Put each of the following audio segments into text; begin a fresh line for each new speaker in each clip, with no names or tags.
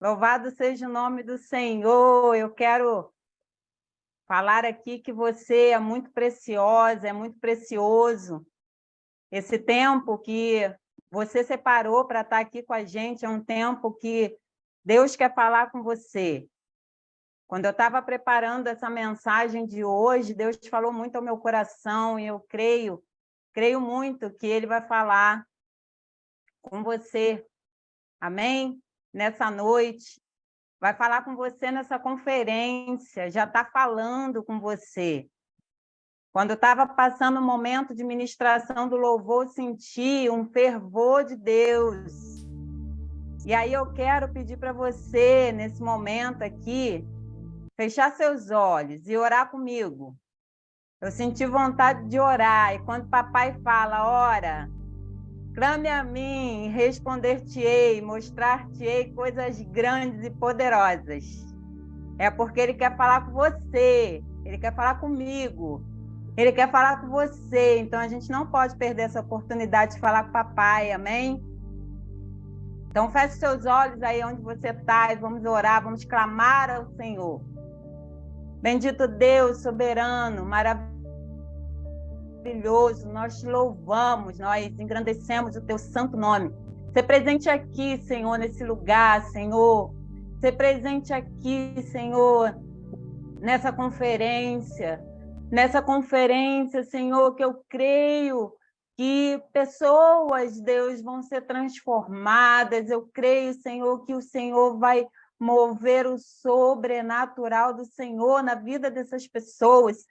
Louvado seja o nome do Senhor. Eu quero falar aqui que você é muito preciosa, é muito precioso. Esse tempo que você separou para estar aqui com a gente é um tempo que Deus quer falar com você. Quando eu estava preparando essa mensagem de hoje, Deus falou muito ao meu coração e eu creio muito que Ele vai falar com você. Amém? Nessa noite. Vai falar com você nessa conferência, já está falando com você. Quando eu estava passando o momento de ministração do louvor, senti um fervor de Deus. E aí eu quero pedir para você, nesse momento aqui, fechar seus olhos e orar comigo. Eu senti vontade de orar, e quando papai fala, ora, clame a mim, responder-te-ei, mostrar-te-ei coisas grandes e poderosas. É porque ele quer falar com você, ele quer falar comigo, ele quer falar com você. Então, a gente não pode perder essa oportunidade de falar com o papai, amém? Então, feche seus olhos aí onde você está e vamos orar, vamos clamar ao Senhor. Bendito Deus, soberano, maravilhoso, nós te louvamos, nós engrandecemos o teu santo nome. Ser presente aqui, Senhor, nesse lugar, Senhor. Ser presente aqui, Senhor, nessa conferência, Senhor, que eu creio que pessoas, Deus, vão ser transformadas. Eu creio, Senhor, que o Senhor vai mover o sobrenatural do Senhor na vida dessas pessoas,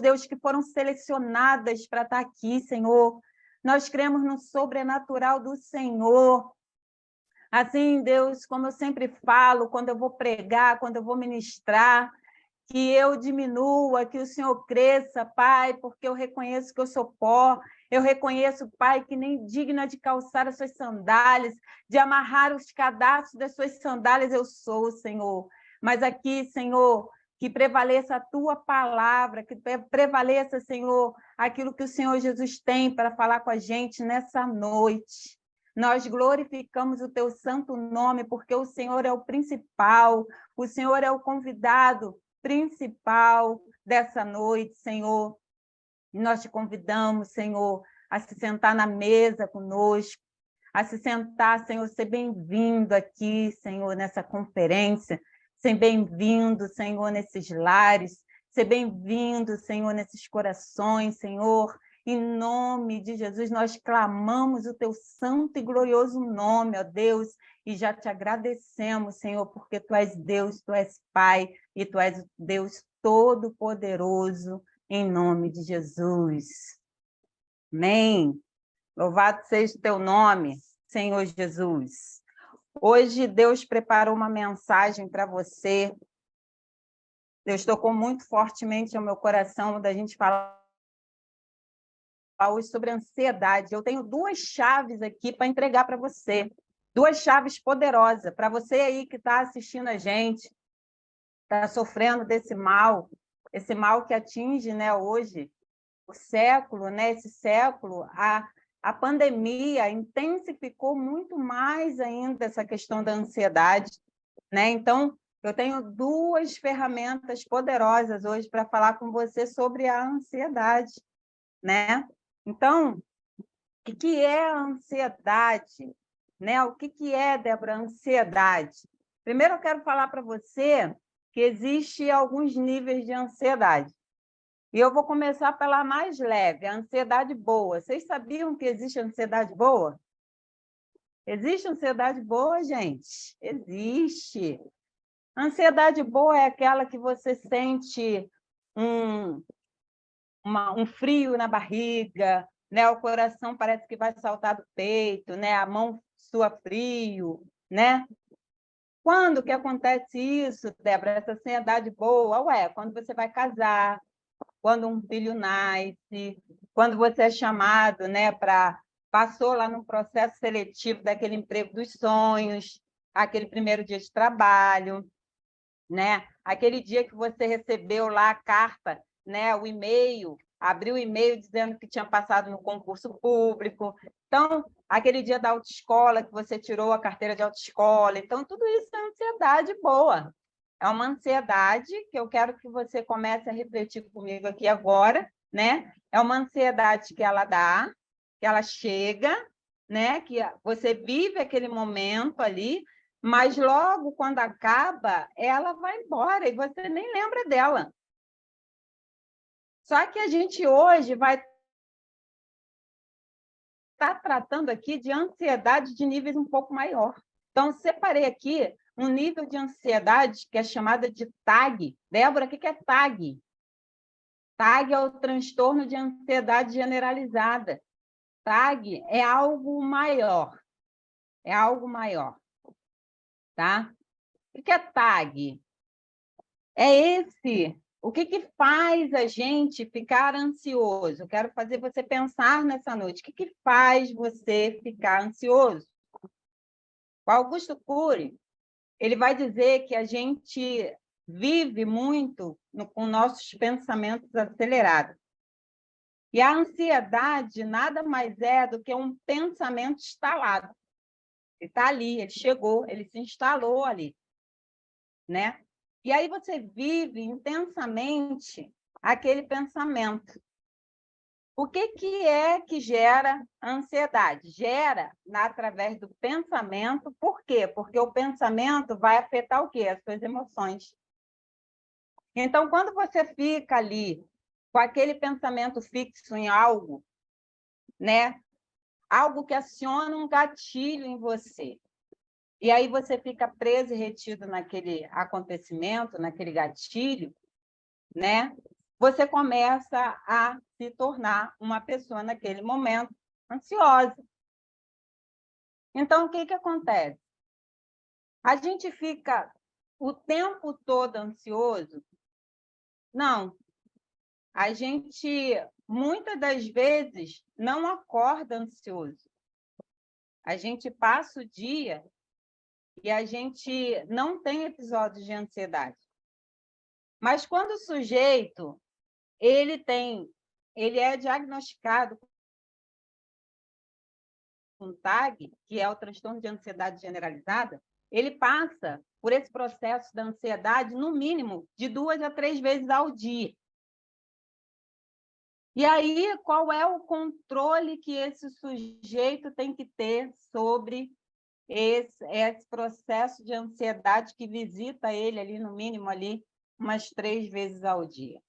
Deus, que foram selecionadas para estar aqui, Senhor. Nós cremos no sobrenatural do Senhor. Assim, Deus, como eu sempre falo, quando eu vou pregar, quando eu vou ministrar, que eu diminua, que o Senhor cresça, Pai, porque eu reconheço que eu sou pó, eu reconheço, Pai, que nem digna de calçar as suas sandálias, de amarrar os cadastros das suas sandálias eu sou, Senhor. Mas aqui, Senhor, que prevaleça a tua palavra, que prevaleça, Senhor, aquilo que o Senhor Jesus tem para falar com a gente nessa noite. Nós glorificamos o teu santo nome, porque o Senhor é o principal, o Senhor é o convidado principal dessa noite, Senhor. E nós te convidamos, Senhor, a se sentar na mesa conosco, a se sentar, Senhor, ser bem-vindo aqui, Senhor, nessa conferência, ser bem-vindo, Senhor, nesses lares, ser bem-vindo, Senhor, nesses corações, Senhor. Em nome de Jesus, nós clamamos o teu santo e glorioso nome, ó Deus, e já te agradecemos, Senhor, porque tu és Deus, tu és Pai, e tu és Deus Todo-Poderoso, em nome de Jesus. Amém. Louvado seja o teu nome, Senhor Jesus. Hoje Deus preparou uma mensagem para você. Deus tocou muito fortemente ao meu coração da gente falar hoje sobre ansiedade. Eu tenho duas chaves aqui para entregar para você. Duas chaves poderosas para você aí que está assistindo a gente, está sofrendo desse mal, esse mal que atinge, né, hoje, o século, né, esse século, a pandemia intensificou muito mais ainda essa questão da ansiedade, né? Então, eu tenho duas ferramentas poderosas hoje para falar com você sobre a ansiedade, né? Então, o que é a ansiedade? Né? O que é, Débora, a ansiedade? Primeiro, eu quero falar para você que existe alguns níveis de ansiedade. E eu vou começar pela mais leve, a ansiedade boa. Vocês sabiam que existe ansiedade boa? Existe ansiedade boa, gente? Existe. Ansiedade boa é aquela que você sente um frio na barriga, né? O coração parece que vai saltar do peito, né? A mão sua frio, né? Quando que acontece isso, Débora? Essa ansiedade boa? Ué, quando você vai casar, quando um filho nasce, quando você é chamado, né, passou lá no processo seletivo daquele emprego dos sonhos, aquele primeiro dia de trabalho, né? Aquele dia que você recebeu lá a carta, né, o e-mail, abriu o e-mail dizendo que tinha passado no concurso público, Então, aquele dia da autoescola, que você tirou a carteira de autoescola, então, tudo isso é ansiedade boa. É uma ansiedade que eu quero que você comece a refletir comigo aqui agora, né? É uma ansiedade que ela dá, que ela chega, né? Que você vive aquele momento ali, mas logo quando acaba, ela vai embora e você nem lembra dela. Só que a gente hoje vai estar tratando aqui de ansiedade de níveis um pouco maior. Então, separei aqui um nível de ansiedade que é chamada de TAG. Débora, o que é TAG? TAG é o transtorno de ansiedade generalizada. TAG é algo maior. É algo maior. Tá? O que é TAG? É esse. O que faz a gente ficar ansioso? Eu quero fazer você pensar nessa noite. O que faz você ficar ansioso? O Augusto Cury, ele vai dizer que a gente vive muito com nossos pensamentos acelerados. E a ansiedade nada mais é do que um pensamento instalado. Ele está ali, ele chegou, ele se instalou ali, né? E aí você vive intensamente aquele pensamento. O que é que gera ansiedade? Gera através do pensamento. Por quê? Porque o pensamento vai afetar o quê? As suas emoções. Então, quando você fica ali com aquele pensamento fixo em algo, né? Algo que aciona um gatilho em você. E aí você fica preso e retido naquele acontecimento, naquele gatilho, né? Você começa a se tornar uma pessoa, naquele momento, ansiosa. Então, o que acontece? A gente fica o tempo todo ansioso? Não. A gente, muitas das vezes, não acorda ansioso. A gente passa o dia e a gente não tem episódios de ansiedade. Mas quando o sujeito ele é diagnosticado com TAG, que é o transtorno de ansiedade generalizada, ele passa por esse processo da ansiedade, no mínimo, de 2 a 3 vezes ao dia. E aí, qual é o controle que esse sujeito tem que ter sobre esse processo de ansiedade que visita ele ali, no mínimo, ali, umas 3 vezes ao dia?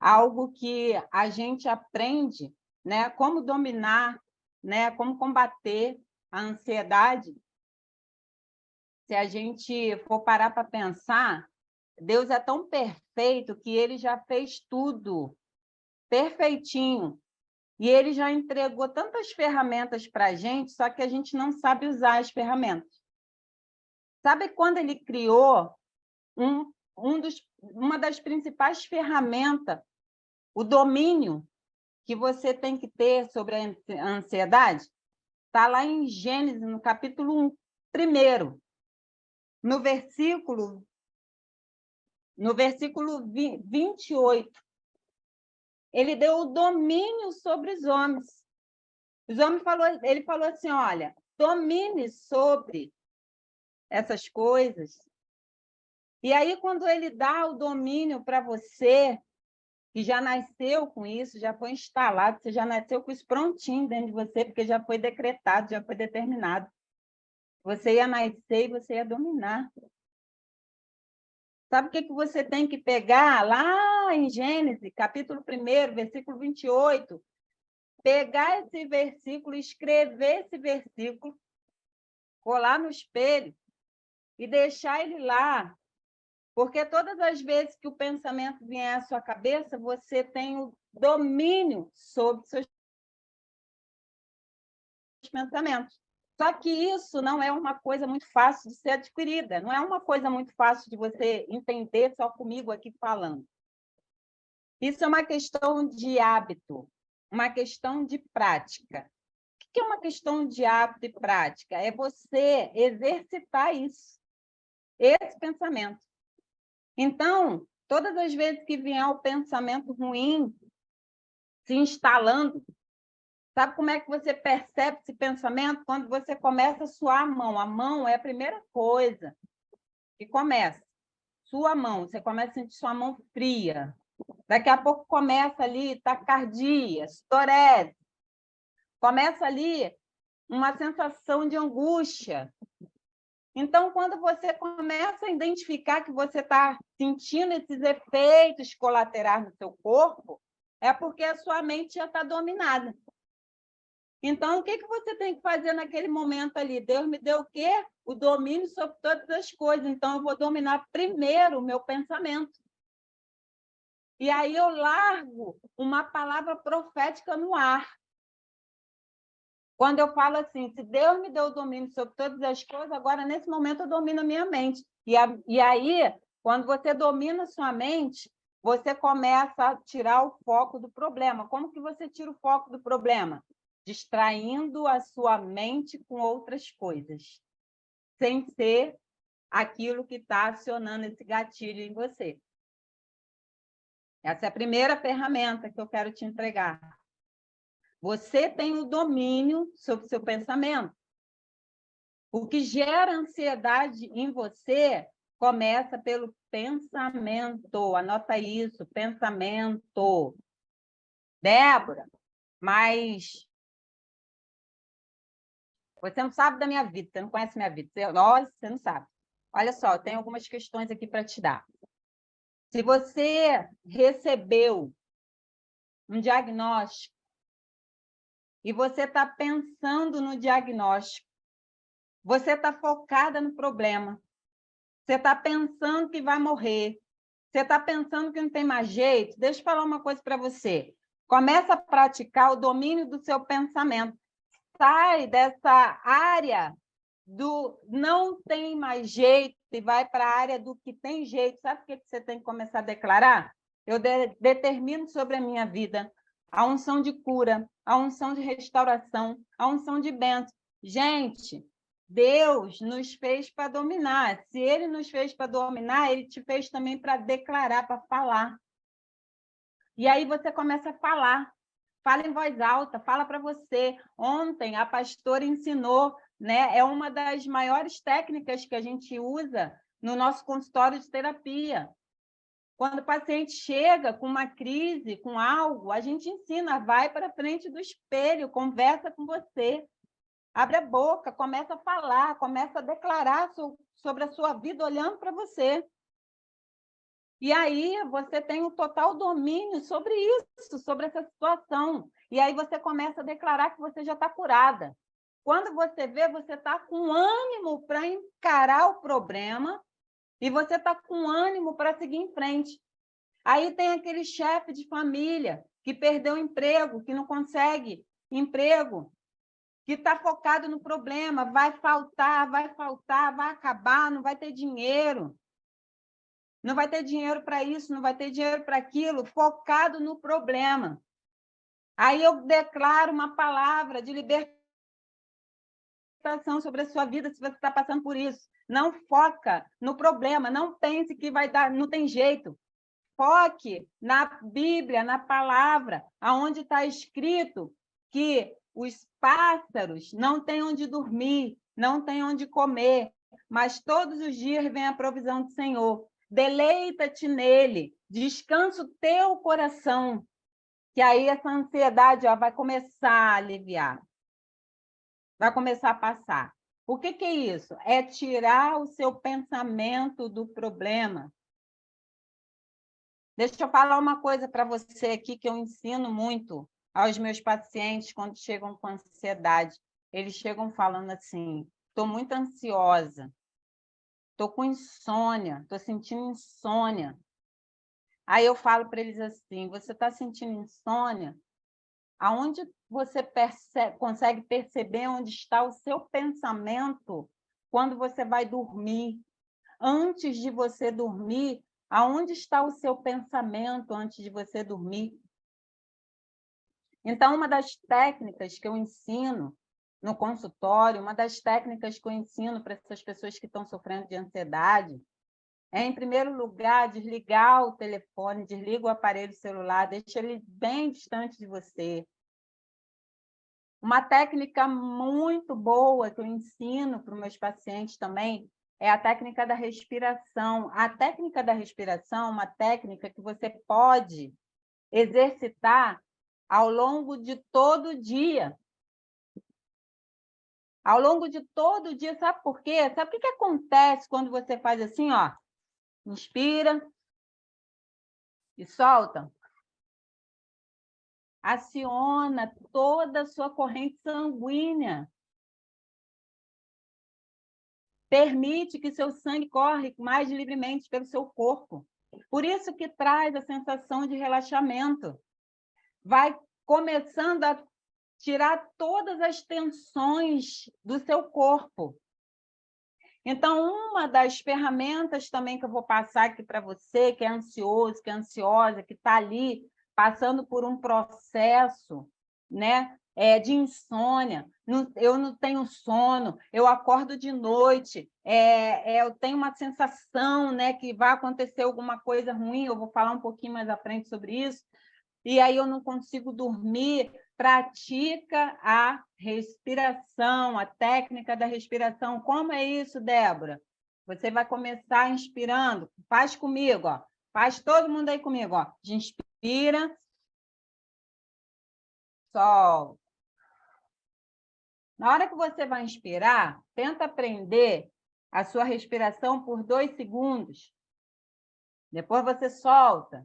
Algo que a gente aprende, né, como dominar, né, como combater a ansiedade. Se a gente for parar para pensar, Deus é tão perfeito que ele já fez tudo perfeitinho. E ele já entregou tantas ferramentas para a gente, só que a gente não sabe usar as ferramentas. Sabe quando ele criou uma das principais ferramentas, o domínio que você tem que ter sobre a ansiedade? Está lá em Gênesis, no capítulo 1, no versículo 28. Ele deu o domínio sobre os homens. Ele falou assim, olha, domine sobre essas coisas. E aí, quando ele dá o domínio para você, que já nasceu com isso, já foi instalado, você já nasceu com isso prontinho dentro de você, porque já foi decretado, já foi determinado. Você ia nascer e você ia dominar. Sabe o que você tem que pegar lá em Gênesis, capítulo 1, versículo 28? Pegar esse versículo, escrever esse versículo, colar no espelho e deixar ele lá. Porque todas as vezes que o pensamento vier à sua cabeça, você tem o domínio sobre seus pensamentos. Só que isso não é uma coisa muito fácil de ser adquirida, não é uma coisa muito fácil de você entender só comigo aqui falando. Isso é uma questão de hábito, uma questão de prática. O que é uma questão de hábito e prática? É você exercitar isso, esse pensamento. Então, todas as vezes que vier o pensamento ruim se instalando, Sabe como é que você percebe esse pensamento? Quando você começa a suar a mão. A mão é a primeira coisa que começa. Sua mão, você começa a sentir sua mão fria. Daqui a pouco começa ali taquicardia, sudorese. Começa ali uma sensação de angústia. Então, quando você começa a identificar que você está sentindo esses efeitos colaterais no seu corpo, é porque a sua mente já está dominada. Então, o que você tem que fazer naquele momento ali? Deus me deu o quê? O domínio sobre todas as coisas. Então, eu vou dominar primeiro o meu pensamento. E aí eu largo uma palavra profética no ar. Quando eu falo assim, se Deus me deu o domínio sobre todas as coisas, agora, nesse momento, eu domino a minha mente. E aí, quando você domina a sua mente, você começa a tirar o foco do problema. Como que você tira o foco do problema? Distraindo a sua mente com outras coisas, sem ser aquilo que está acionando esse gatilho em você. Essa é a primeira ferramenta que eu quero te entregar. Você tem o domínio sobre o seu pensamento. O que gera ansiedade em você começa pelo pensamento. Anota isso, pensamento. Débora, mas você não sabe da minha vida, você não conhece minha vida. Nossa, você não sabe. Olha só, eu tenho algumas questões aqui para te dar. Se você recebeu um diagnóstico e você está pensando no diagnóstico, você está focada no problema, você está pensando que vai morrer, você está pensando que não tem mais jeito, deixa eu falar uma coisa para você. Começa a praticar o domínio do seu pensamento. Sai dessa área do não tem mais jeito e vai para a área do que tem jeito. Sabe o que você tem que começar a declarar? Eu determino sobre a minha vida a unção de cura, a unção de restauração, a unção de bênção. Gente, Deus nos fez para dominar. Se Ele nos fez para dominar, Ele te fez também para declarar, para falar. E aí você começa a falar. Fala em voz alta, fala para você. Ontem a pastora ensinou, né? É uma das maiores técnicas que a gente usa no nosso consultório de terapia. Quando o paciente chega com uma crise, com algo, a gente ensina, vai para frente do espelho, conversa com você, abre a boca, começa a falar, começa a declarar sobre a sua vida olhando para você. E aí você tem um total domínio sobre isso, sobre essa situação. E aí você começa a declarar que você já está curada. Quando você vê, você está com ânimo para encarar o problema e você está com ânimo para seguir em frente. Aí tem aquele chefe de família que perdeu o emprego, que não consegue emprego, que está focado no problema, vai faltar, vai acabar, não vai ter dinheiro. Não vai ter dinheiro para isso, não vai ter dinheiro para aquilo, focado no problema. Aí eu declaro uma palavra de libertação sobre a sua vida, se você está passando por isso. Não foca no problema, não pense que vai dar, não tem jeito. Foque na Bíblia, na palavra, aonde está escrito que os pássaros não têm onde dormir, não têm onde comer, mas todos os dias vem a provisão do Senhor. Deleita-te nele, descansa o teu coração, que aí essa ansiedade vai começar a aliviar, vai começar a passar. O que é isso? É tirar o seu pensamento do problema. Deixa eu falar uma coisa para você aqui que eu ensino muito aos meus pacientes quando chegam com ansiedade. Eles chegam falando assim, estou muito ansiosa, estou com insônia, estou sentindo insônia. Aí eu falo para eles assim, você está sentindo insônia? Aonde você consegue perceber onde está o seu pensamento quando você vai dormir? Antes de você dormir, aonde está o seu pensamento antes de você dormir? Então, uma das técnicas que eu ensino no consultório, uma das técnicas que eu ensino para essas pessoas que estão sofrendo de ansiedade, é, em primeiro lugar, desligar o telefone, desliga o aparelho celular, deixa ele bem distante de você. Uma técnica muito boa que eu ensino para os meus pacientes também é a técnica da respiração. A técnica da respiração é uma técnica que você pode exercitar ao longo de todo o dia. Ao longo de todo o dia, sabe por quê? Sabe o que acontece quando você faz assim, ó? Inspira e solta. Aciona toda a sua corrente sanguínea. Permite que seu sangue corre mais livremente pelo seu corpo. Por isso que traz a sensação de relaxamento. Vai começando a tirar todas as tensões do seu corpo. Então, uma das ferramentas também que eu vou passar aqui para você, que é ansioso, que é ansiosa, que está ali passando por um processo, né, de insônia, eu não tenho sono, eu acordo de noite, eu tenho uma sensação, né, que vai acontecer alguma coisa ruim, eu vou falar um pouquinho mais à frente sobre isso, e aí eu não consigo dormir. Pratica a respiração, a técnica da respiração. Como é isso, Débora? Você vai começar inspirando. Faz comigo, ó. Faz todo mundo aí comigo, ó. Inspira, solta. Na hora que você vai inspirar, tenta prender a sua respiração por 2 segundos. Depois você solta.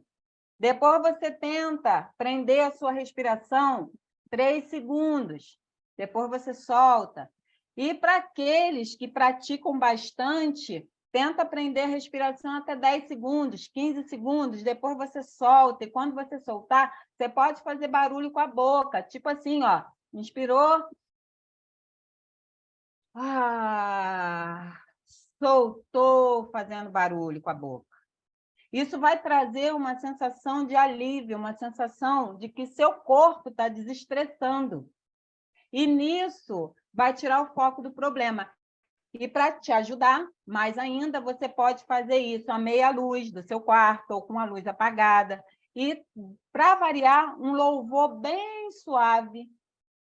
Depois você tenta prender a sua respiração 3 segundos. Depois você solta. E para aqueles que praticam bastante, tenta prender a respiração até 10 segundos, 15 segundos. Depois você solta. E quando você soltar, você pode fazer barulho com a boca. Tipo assim, ó. Inspirou. Soltou, fazendo barulho com a boca. Isso vai trazer uma sensação de alívio, uma sensação de que seu corpo está desestressando. E nisso vai tirar o foco do problema. E para te ajudar, mais ainda, você pode fazer isso à meia luz do seu quarto ou com a luz apagada. E, para variar, um louvor bem suave,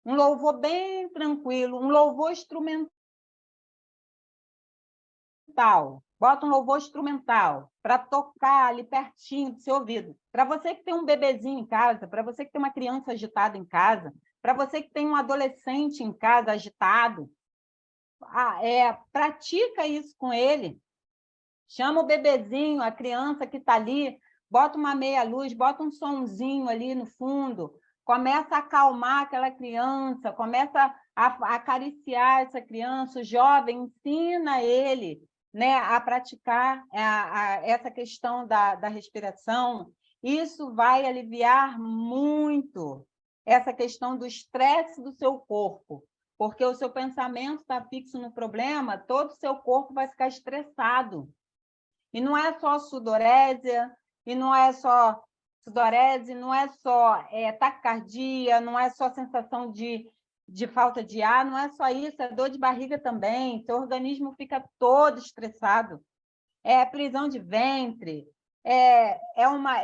um louvor bem tranquilo, um louvor instrumental. Bota um louvor instrumental para tocar ali pertinho do seu ouvido. Para você que tem um bebezinho em casa, para você que tem uma criança agitada em casa, para você que tem um adolescente em casa agitado, pratica isso com ele. Chama o bebezinho, a criança que está ali, bota uma meia-luz, bota um sonzinho ali no fundo, começa a acalmar aquela criança, começa a acariciar essa criança, o jovem, ensina ele, né, a praticar essa questão da respiração. Isso vai aliviar muito essa questão do estresse do seu corpo, porque o seu pensamento está fixo no problema, todo o seu corpo vai ficar estressado. E não é só sudorese, e não é só sudorese, não é só taquicardia, não é só sensação de falta de ar, não é só isso, é dor de barriga também, seu organismo fica todo estressado, é prisão de ventre,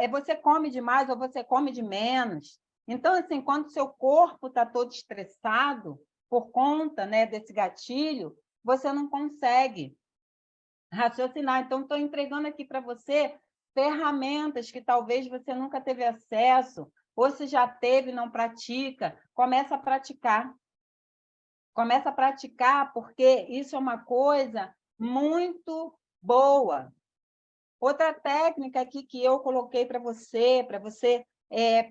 você come demais ou você come de menos. Então, assim, quando o seu corpo está todo estressado por conta, né, desse gatilho, você não consegue raciocinar. Então, estou entregando aqui para você ferramentas que talvez você nunca teve acesso, ou se já teve e não pratica, começa a praticar. Começa a praticar, porque isso é uma coisa muito boa. Outra técnica aqui que eu coloquei para você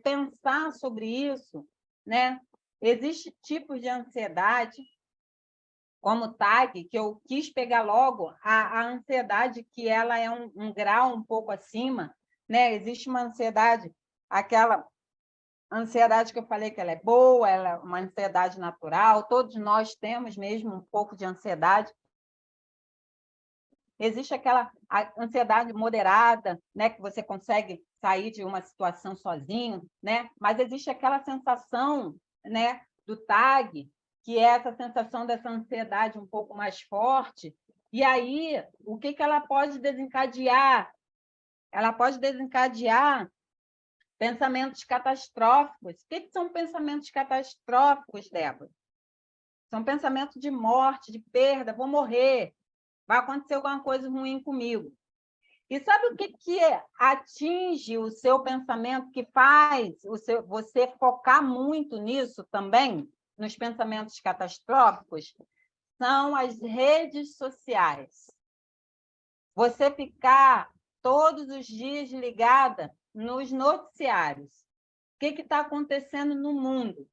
pensar sobre isso, né? Existem tipos de ansiedade, como TAG, que eu quis pegar logo a ansiedade, que ela é um grau um pouco acima, né? Existe uma ansiedade, aquela ansiedade que eu falei que ela é boa, ela é uma ansiedade natural, todos nós temos mesmo um pouco de ansiedade. Existe aquela ansiedade moderada, né, que você consegue sair de uma situação sozinho, né? Mas existe aquela sensação, né, do TAG, que é essa sensação dessa ansiedade um pouco mais forte. E aí, o que ela pode desencadear? Ela pode desencadear Pensamentos catastróficos. O que são pensamentos catastróficos, Débora? São pensamentos de morte, de perda, vou morrer, vai acontecer alguma coisa ruim comigo. E sabe o que atinge o seu pensamento, que faz você focar muito nisso também, nos pensamentos catastróficos? São as redes sociais. Você ficar todos os dias ligada nos noticiários. O que está acontecendo no mundo?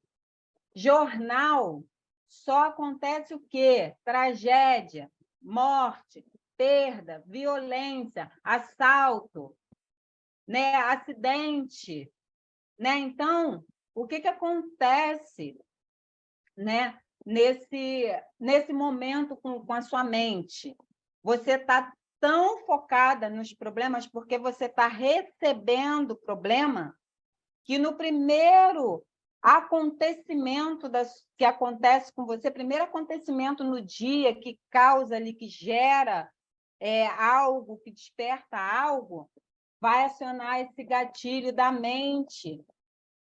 Jornal, só acontece o quê? Tragédia, morte, perda, violência, assalto, né? Acidente. Né? Então, o que acontece, né? nesse momento com a sua mente? Você está tão focada nos problemas porque você está recebendo problema que no primeiro acontecimento que acontece com você, primeiro acontecimento no dia que causa ali, que gera algo, que desperta algo, vai acionar esse gatilho da mente,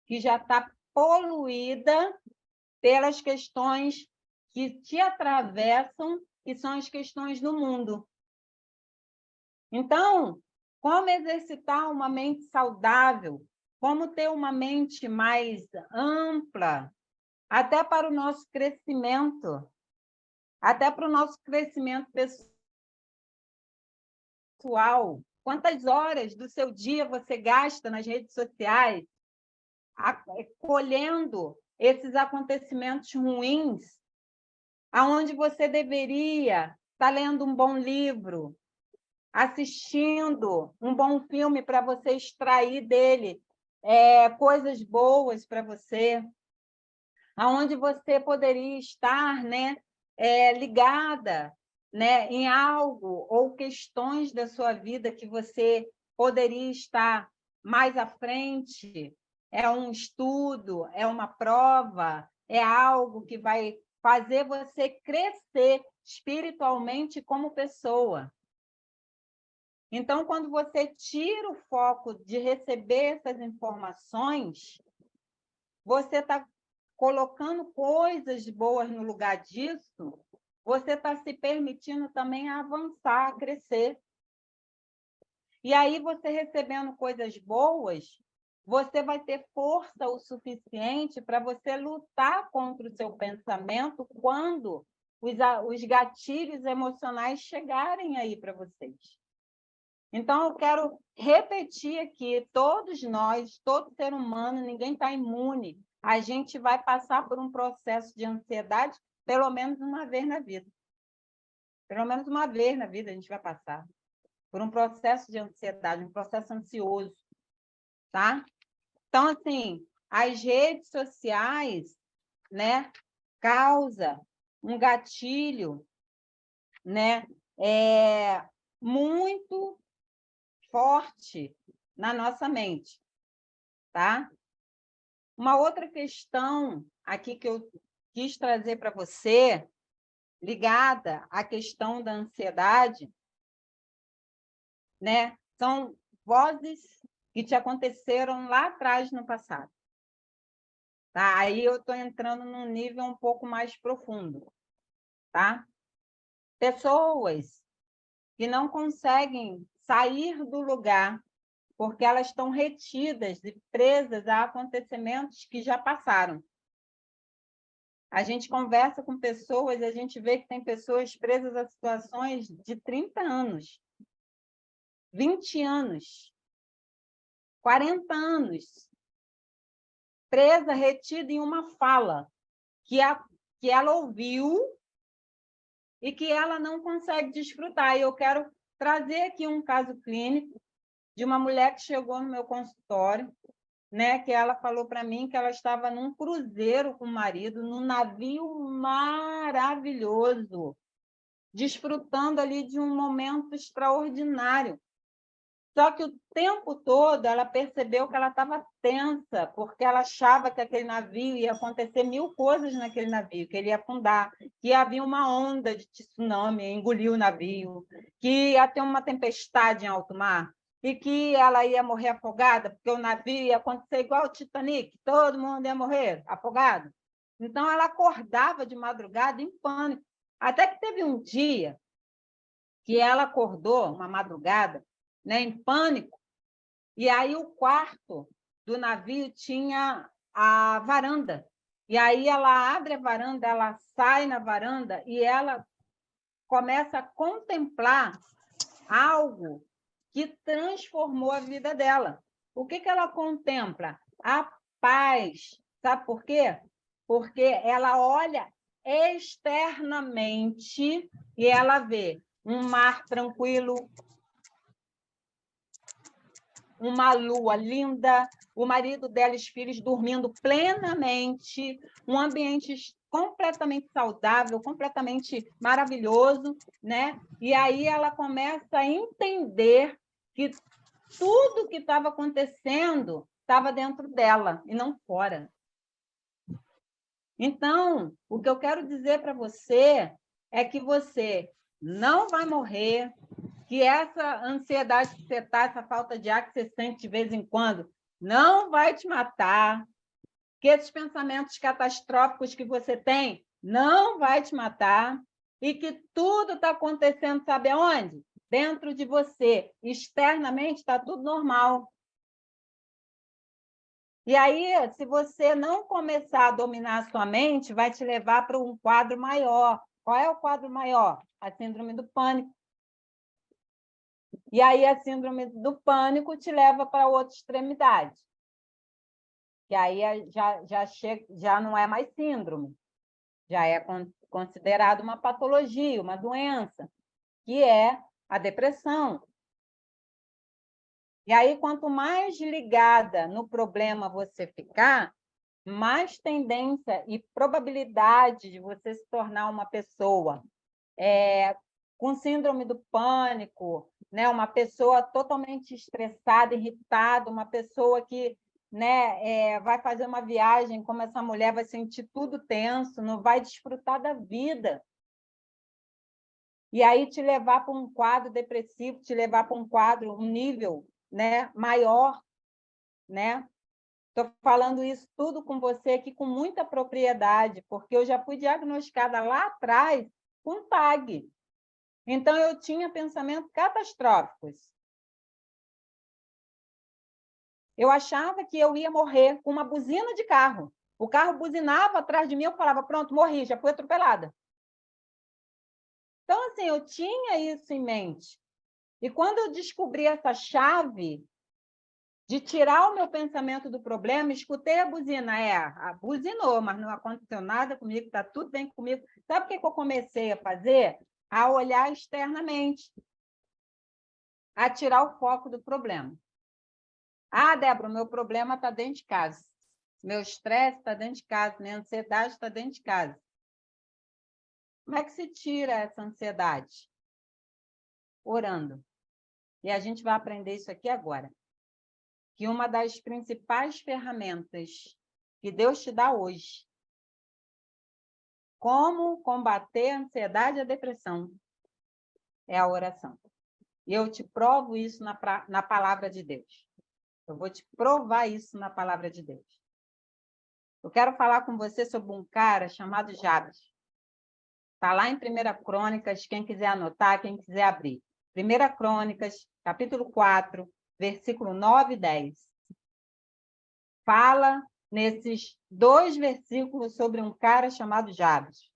que já está poluída pelas questões que te atravessam, que são as questões do mundo. Então, como exercitar uma mente saudável? Como ter uma mente mais ampla, até para o nosso crescimento, até para o nosso crescimento pessoal. Quantas horas do seu dia você gasta nas redes sociais, colhendo esses acontecimentos ruins, aonde você deveria estar lendo um bom livro, assistindo um bom filme para você extrair dele coisas boas para você, aonde você poderia estar, né, ligada, né, em algo ou questões da sua vida que você poderia estar mais à frente. É um estudo, é uma prova, é algo que vai fazer você crescer espiritualmente como pessoa. Então, quando você tira o foco de receber essas informações, você está colocando coisas boas no lugar disso, você está se permitindo também avançar, a crescer. E aí, você recebendo coisas boas, você vai ter força o suficiente para você lutar contra o seu pensamento quando os gatilhos emocionais chegarem aí para vocês. Então, eu quero repetir aqui, todos nós, todo ser humano, ninguém está imune. A gente vai passar por um processo de ansiedade pelo menos uma vez na vida. Pelo menos uma vez na vida a gente vai passar por um processo de ansiedade, um processo ansioso, tá? Então, assim, as redes sociais, né, causa um gatilho, né, muito forte na nossa mente, tá? Uma outra questão aqui que eu quis trazer para você, ligada à questão da ansiedade, né? São vozes que te aconteceram lá atrás no passado. Tá? Aí eu estou entrando num nível um pouco mais profundo, tá? Pessoas que não conseguem sair do lugar porque elas estão retidas e presas a acontecimentos que já passaram. A gente conversa com pessoas e a gente vê que tem pessoas presas a situações de 30 anos, 20 anos, 40 anos, presa, retida em uma fala que ela ouviu e que ela não consegue desfrutar. E eu quero trazer aqui um caso clínico de uma mulher que chegou no meu consultório, né, que ela falou para mim que ela estava num cruzeiro com o marido, num navio maravilhoso, desfrutando ali de um momento extraordinário. Só que o tempo todo ela percebeu que ela estava tensa, porque ela achava que aquele navio ia acontecer 1000 coisas naquele navio, que ele ia afundar, que havia uma onda de tsunami, engolir o navio, que ia ter uma tempestade em alto mar. e que ela ia morrer afogada, porque o navio ia acontecer igual o Titanic, todo mundo ia morrer afogado. Então, ela acordava de madrugada em pânico. Até que teve um dia que ela acordou, uma madrugada, né, em pânico, e aí o quarto do navio tinha a varanda. E aí ela abre a varanda, ela sai na varanda e ela começa a contemplar algo que transformou a vida dela. O que ela contempla? A paz. Sabe por quê? Porque ela olha externamente e ela vê um mar tranquilo, uma lua linda, o marido dela e os filhos dormindo plenamente, um ambiente completamente saudável, completamente maravilhoso, né? E aí ela começa a entender que tudo que estava acontecendo estava dentro dela e não fora. Então, o que eu quero dizer para você é que você não vai morrer, que essa ansiedade que você está, essa falta de ar que você sente de vez em quando, não vai te matar, que esses pensamentos catastróficos que você tem não vai te matar, e que tudo está acontecendo, sabe aonde? Dentro de você. Externamente está tudo normal. E aí, se você não começar a dominar a sua mente, vai te levar para um quadro maior. Qual é o quadro maior? A síndrome do pânico. E aí a síndrome do pânico te leva para outra extremidade. Que aí já não é mais síndrome, já é considerado uma patologia, uma doença, que é a depressão. E aí, quanto mais ligada no problema você ficar, mais tendência e probabilidade de você se tornar uma pessoa com síndrome do pânico, né? Uma pessoa totalmente estressada, irritada, uma pessoa que, né, vai fazer uma viagem como essa mulher, vai sentir tudo tenso, não vai desfrutar da vida. E aí te levar para um quadro depressivo, te levar para um quadro, um nível, né, maior, né? Estou falando isso tudo com você aqui com muita propriedade, porque eu já fui diagnosticada lá atrás com TAG. Então, eu tinha pensamentos catastróficos. Eu achava que eu ia morrer com uma buzina de carro. O carro buzinava atrás de mim, eu falava, pronto, morri, já fui atropelada. Então, assim, eu tinha isso em mente. E quando eu descobri essa chave de tirar o meu pensamento do problema, escutei a buzina, buzinou, mas não aconteceu nada comigo, está tudo bem comigo. Sabe o que eu comecei a fazer? A olhar externamente, a tirar o foco do problema. Ah, Débora, o meu problema está dentro de casa. Meu estresse está dentro de casa, minha ansiedade está dentro de casa. Como é que se tira essa ansiedade? Orando. E a gente vai aprender isso aqui agora. Que uma das principais ferramentas que Deus te dá hoje, como combater a ansiedade e a depressão, é a oração. E eu te provo isso na palavra de Deus. Eu vou te provar isso na palavra de Deus. Eu quero falar com você sobre um cara chamado Jabes. Está lá em 1 Crônicas, quem quiser anotar, quem quiser abrir. 1 Crônicas, capítulo 4, versículo 9 e 10. Fala nesses 2 versículos sobre um cara chamado Jabes.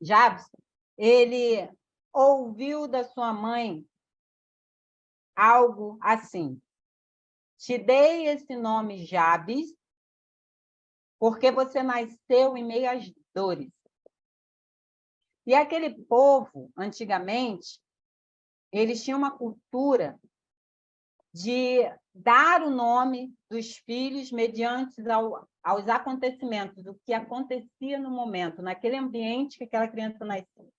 Jabes, ele ouviu da sua mãe algo assim: te dei esse nome Jabes, porque você nasceu em meio às dores. E aquele povo, antigamente, eles tinham uma cultura de dar o nome dos filhos mediante aos acontecimentos, o que acontecia no momento, naquele ambiente que aquela criança nasceu.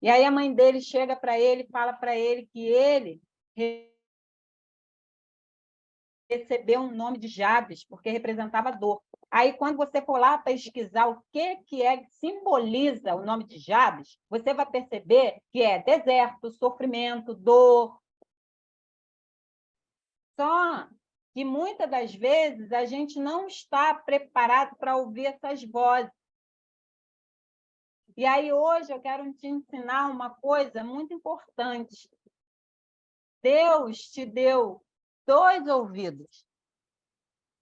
E aí a mãe dele chega para ele e fala para ele que ele recebeu um nome de Jabes, porque representava dor. Aí, quando você for lá pesquisar o que simboliza o nome de Jabes, você vai perceber que é deserto, sofrimento, dor, Só que muitas das vezes a gente não está preparado para ouvir essas vozes. E aí hoje eu quero te ensinar uma coisa muito importante. Deus te deu 2 ouvidos.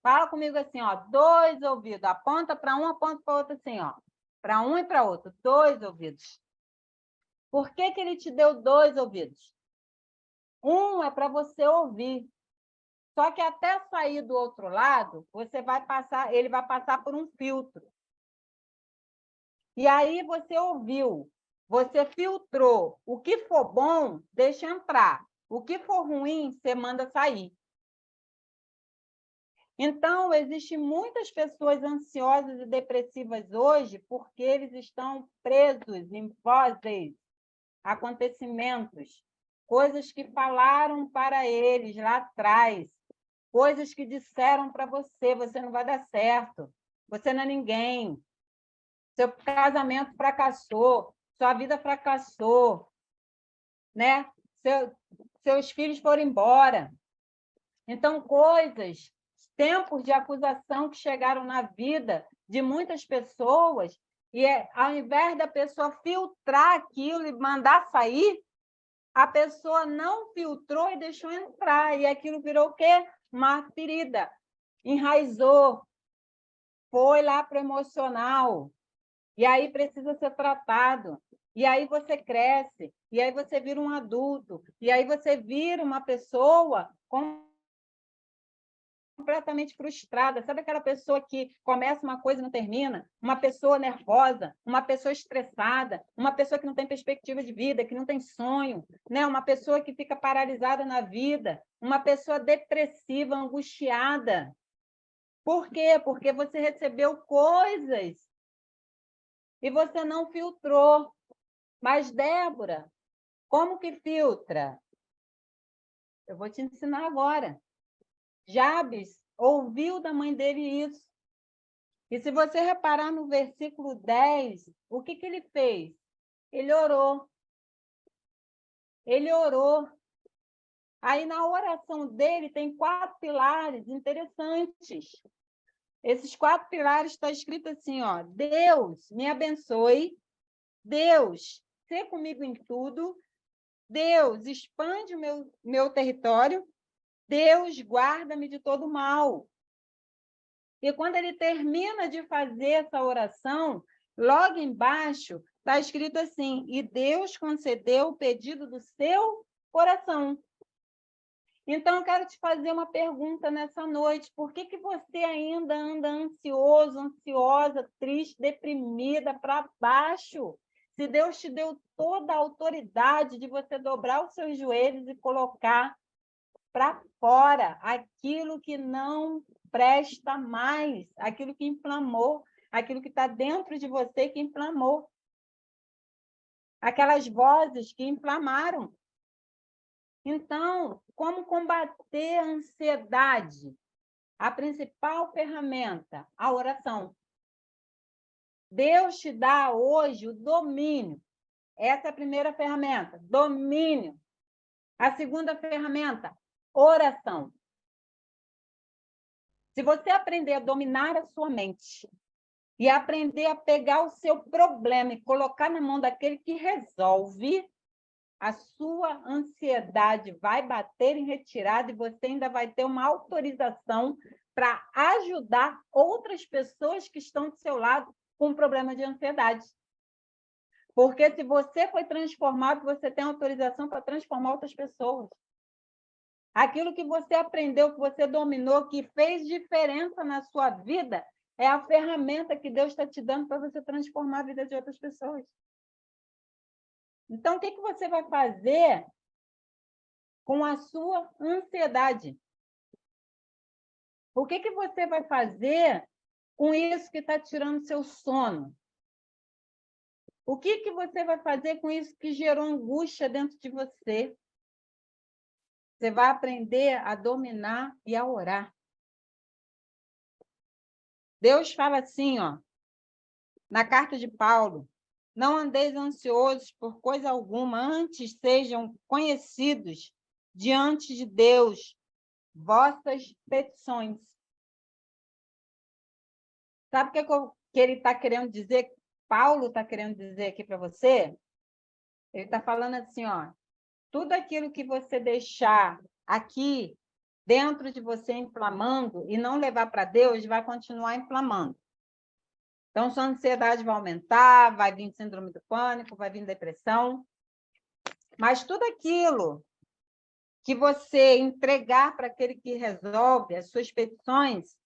Fala comigo assim, ó, 2 ouvidos. Aponta para um, aponta para outro assim, ó. Para um e para outro, 2 ouvidos. Por que ele te deu 2 ouvidos? Um é para você ouvir. Só que até sair do outro lado, ele vai passar por um filtro. E aí você ouviu, você filtrou. O que for bom, deixa entrar. O que for ruim, você manda sair. Então, existem muitas pessoas ansiosas e depressivas hoje porque eles estão presos em vozes, acontecimentos, coisas que falaram para eles lá atrás, coisas que disseram para você, você não vai dar certo, você não é ninguém, seu casamento fracassou, sua vida fracassou, né? Seus filhos foram embora. Então, tempos de acusação que chegaram na vida de muitas pessoas, e ao invés da pessoa filtrar aquilo e mandar sair, a pessoa não filtrou e deixou entrar, e aquilo virou o quê? Uma ferida, enraizou, foi lá para o emocional, e aí precisa ser tratado, e aí você cresce, e aí você vira um adulto, e aí você vira uma pessoa completamente frustrada. Sabe aquela pessoa que começa uma coisa e não termina? Uma pessoa nervosa, uma pessoa estressada, uma pessoa que não tem perspectiva de vida, que não tem sonho, né? Uma pessoa que fica paralisada na vida, uma pessoa depressiva, angustiada. Por quê? Porque você recebeu coisas e você não filtrou. Mas, Débora, como que filtra? Eu vou te ensinar agora. Jabes ouviu da mãe dele isso. E se você reparar no versículo 10, o que ele fez? Ele orou. Ele orou. Aí, na oração dele, tem 4 pilares interessantes. Esses 4 pilares estão escritos assim, ó: Deus, me abençoe. Deus, seja comigo em tudo. Deus, expande o meu território. Deus, guarda-me de todo mal. E quando ele termina de fazer essa oração, logo embaixo está escrito assim: e Deus concedeu o pedido do seu coração. Então, eu quero te fazer uma pergunta nessa noite. Por que você ainda anda ansioso, ansiosa, triste, deprimida, para baixo? Se Deus te deu toda a autoridade de você dobrar os seus joelhos e colocar para fora aquilo que não presta mais, aquilo que inflamou, aquilo que está dentro de você que inflamou. Aquelas vozes que inflamaram. Então, como combater a ansiedade? A principal ferramenta, a oração. Deus te dá hoje o domínio. Essa é a primeira ferramenta, domínio. A segunda ferramenta, oração. Se você aprender a dominar a sua mente e aprender a pegar o seu problema e colocar na mão daquele que resolve, a sua ansiedade vai bater em retirada e você ainda vai ter uma autorização para ajudar outras pessoas que estão do seu lado com um problema de ansiedade. Porque se você foi transformado, você tem autorização para transformar outras pessoas. Aquilo que você aprendeu, que você dominou, que fez diferença na sua vida, é a ferramenta que Deus está te dando para você transformar a vida de outras pessoas. Então, o que você vai fazer com a sua ansiedade? O que você vai fazer com isso que está tirando seu sono? O que você vai fazer com isso que gerou angústia dentro de você? Você vai aprender a dominar e a orar. Deus fala assim, ó, na carta de Paulo: não andeis ansiosos por coisa alguma, antes sejam conhecidos diante de Deus vossas petições. Sabe o que ele está querendo dizer? Paulo está querendo dizer aqui para você? Ele está falando assim, ó, tudo aquilo que você deixar aqui dentro de você inflamando e não levar para Deus, vai continuar inflamando. Então, sua ansiedade vai aumentar, vai vir síndrome do pânico, vai vir depressão. Mas tudo aquilo que você entregar para aquele que resolve as suas petições,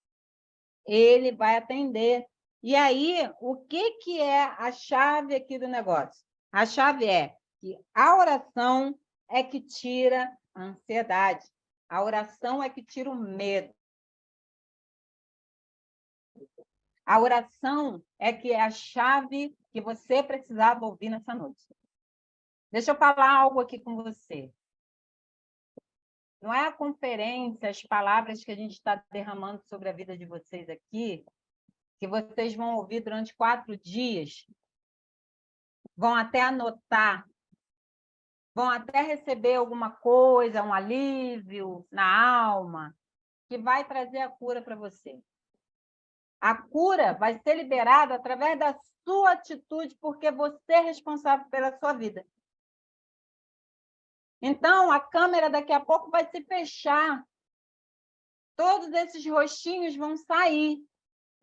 ele vai atender. E aí, o que é a chave aqui do negócio? A chave é que a oração é que tira a ansiedade. A oração é que tira o medo. A oração é que é a chave que você precisava ouvir nessa noite. Deixa eu falar algo aqui com você. Não é a conferência, as palavras que a gente está derramando sobre a vida de vocês aqui, que vocês vão ouvir durante 4 dias, vão até anotar, vão até receber alguma coisa, um alívio na alma, que vai trazer a cura para você. A cura vai ser liberada através da sua atitude, porque você é responsável pela sua vida. Então, a câmera daqui a pouco vai se fechar. Todos esses rostinhos vão sair.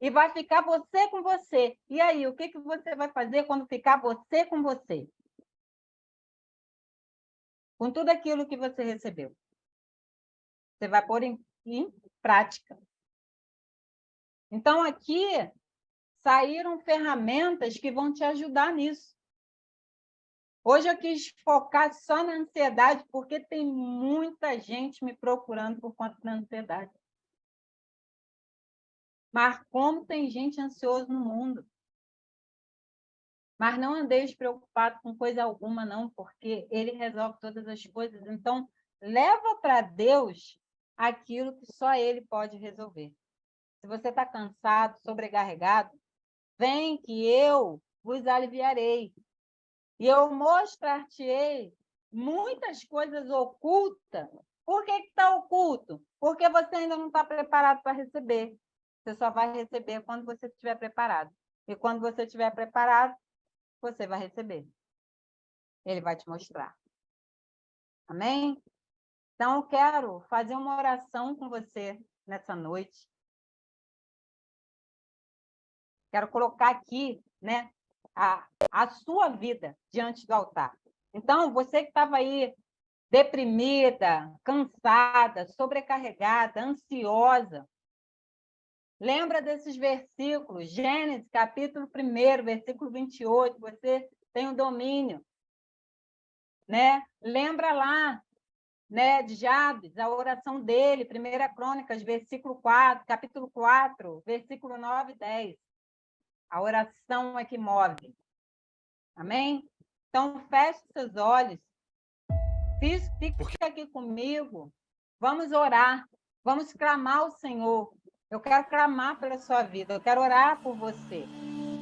E vai ficar você com você. E aí, o que você vai fazer quando ficar você com você? Com tudo aquilo que você recebeu. Você vai pôr em prática. Então, aqui saíram ferramentas que vão te ajudar nisso. Hoje eu quis focar só na ansiedade, porque tem muita gente me procurando por conta da ansiedade. Mas como tem gente ansiosa no mundo? Mas não andeis preocupado com coisa alguma, não, porque ele resolve todas as coisas. Então, leva para Deus aquilo que só ele pode resolver. Se você está cansado, sobrecarregado, vem que eu vos aliviarei. E eu mostrar-te-ei muitas coisas ocultas. Por que está oculto? Porque você ainda não está preparado para receber. Você só vai receber quando você estiver preparado. E quando você estiver preparado, você vai receber. Ele vai te mostrar. Amém? Então, eu quero fazer uma oração com você nessa noite. Quero colocar aqui, né, a sua vida diante do altar. Então, você que estava aí deprimida, cansada, sobrecarregada, ansiosa, lembra desses versículos, Gênesis, capítulo 1, versículo 28, você tem o domínio, né? Lembra lá, né, de Jabes, a oração dele, 1 Crônicas, capítulo 4, versículo 9 e 10. A oração é que move. Amém? Então, feche seus olhos. Fique aqui comigo. Vamos orar. Vamos clamar ao Senhor. Eu quero clamar pela sua vida. Eu quero orar por você.